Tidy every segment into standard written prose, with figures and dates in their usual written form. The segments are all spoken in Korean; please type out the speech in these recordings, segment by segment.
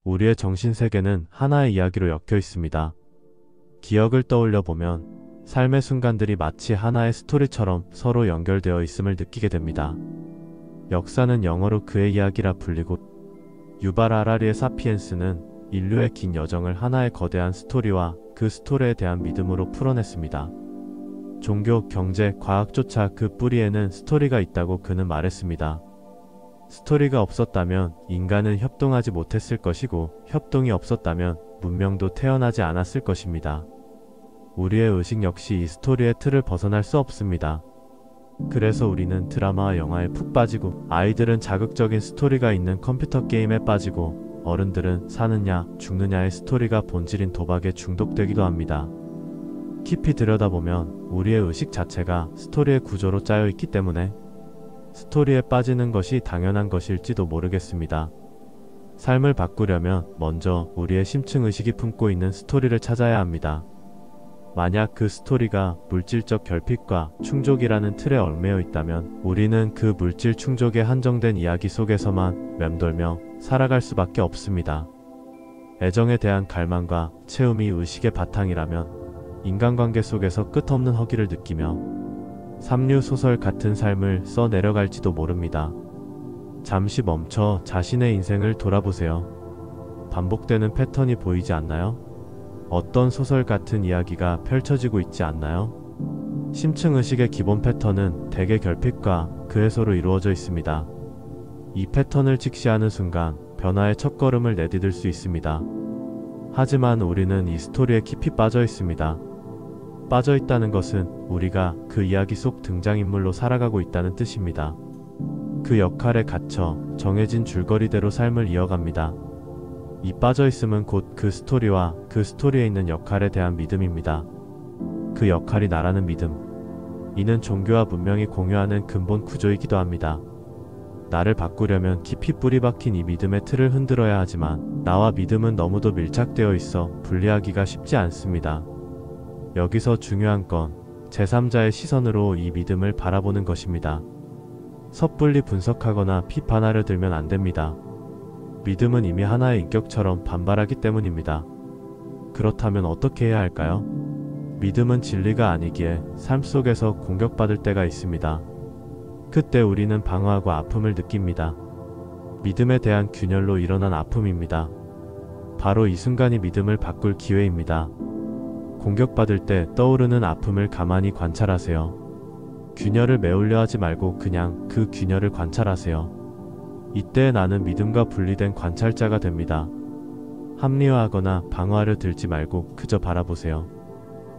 우리의 정신세계는 하나의 이야기로 엮여 있습니다. 기억을 떠올려 보면 삶의 순간들이 마치 하나의 스토리처럼 서로 연결되어 있음을 느끼게 됩니다. 역사는 영어로 그의 이야기라 불리고, 유발 하라리의 사피엔스는 인류의 긴 여정을 하나의 거대한 스토리와 그 스토리에 대한 믿음으로 풀어냈습니다. 종교, 경제, 과학조차 그 뿌리에는 스토리가 있다고 그는 말했습니다. 스토리가 없었다면 인간은 협동하지 못했을 것이고, 협동이 없었다면 문명도 태어나지 않았을 것입니다. 우리의 의식 역시 이 스토리의 틀을 벗어날 수 없습니다. 그래서 우리는 드라마와 영화에 푹 빠지고, 아이들은 자극적인 스토리가 있는 컴퓨터 게임에 빠지고, 어른들은 사느냐 죽느냐의 스토리가 본질인 도박에 중독되기도 합니다. 깊이 들여다보면 우리의 의식 자체가 스토리의 구조로 짜여 있기 때문에 스토리에 빠지는 것이 당연한 것일지도 모르겠습니다. 삶을 바꾸려면 먼저 우리의 심층 의식이 품고 있는 스토리를 찾아야 합니다. 만약 그 스토리가 물질적 결핍과 충족이라는 틀에 얽매여 있다면 우리는 그 물질 충족에 한정된 이야기 속에서만 맴돌며 살아갈 수밖에 없습니다. 애정에 대한 갈망과 채움이 의식의 바탕이라면 인간관계 속에서 끝없는 허기를 느끼며 삼류 소설 같은 삶을 써 내려갈지도 모릅니다. 잠시 멈춰 자신의 인생을 돌아보세요. 반복되는 패턴이 보이지 않나요? 어떤 소설 같은 이야기가 펼쳐지고 있지 않나요? 심층 의식의 기본 패턴은 대개 결핍과 그 해소로 이루어져 있습니다. 이 패턴을 직시하는 순간 변화의 첫걸음을 내디딜 수 있습니다. 하지만 우리는 이 스토리에 깊이 빠져 있습니다. 빠져 있다는 것은 우리가 그 이야기 속 등장인물로 살아가고 있다는 뜻입니다. 그 역할에 갇혀 정해진 줄거리대로 삶을 이어갑니다. 이 빠져있음은 곧 그 스토리와 그 스토리에 있는 역할에 대한 믿음입니다. 그 역할이 나라는 믿음. 이는 종교와 문명이 공유하는 근본 구조이기도 합니다. 나를 바꾸려면 깊이 뿌리 박힌 이 믿음의 틀을 흔들어야 하지만 나와 믿음은 너무도 밀착되어 있어 분리하기가 쉽지 않습니다. 여기서 중요한 건 제3자의 시선으로 이 믿음을 바라보는 것입니다. 섣불리 분석하거나 비판하려 들면 안 됩니다. 믿음은 이미 하나의 인격처럼 반발하기 때문입니다. 그렇다면 어떻게 해야 할까요? 믿음은 진리가 아니기에 삶 속에서 공격받을 때가 있습니다. 그때 우리는 방어하고 아픔을 느낍니다. 믿음에 대한 균열로 일어난 아픔입니다. 바로 이 순간이 믿음을 바꿀 기회입니다. 공격받을 때 떠오르는 아픔을 가만히 관찰하세요. 균열을 메우려 하지 말고 그냥 그 균열을 관찰하세요. 이때 나는 믿음과 분리된 관찰자가 됩니다. 합리화하거나 방어하려 들지 말고 그저 바라보세요.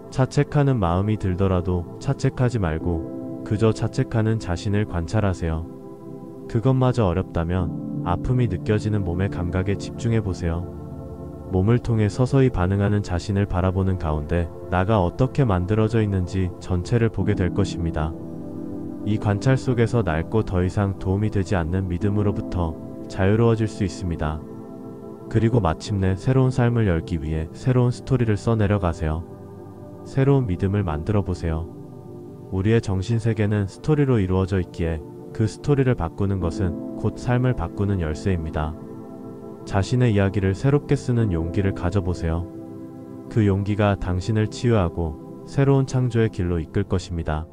자책하는 마음이 들더라도 자책하지 말고 그저 자책하는 자신을 관찰하세요. 그것마저 어렵다면 아픔이 느껴지는 몸의 감각에 집중해보세요. 몸을 통해 서서히 반응하는 자신을 바라보는 가운데 나가 어떻게 만들어져 있는지 전체를 보게 될 것입니다. 이 관찰 속에서 낡고 더 이상 도움이 되지 않는 믿음으로부터 자유로워질 수 있습니다. 그리고 마침내 새로운 삶을 열기 위해 새로운 스토리를 써내려가세요. 새로운 믿음을 만들어 보세요. 우리의 정신세계는 스토리로 이루어져 있기에 그 스토리를 바꾸는 것은 곧 삶을 바꾸는 열쇠입니다. 자신의 이야기를 새롭게 쓰는 용기를 가져보세요. 그 용기가 당신을 치유하고 새로운 창조의 길로 이끌 것입니다.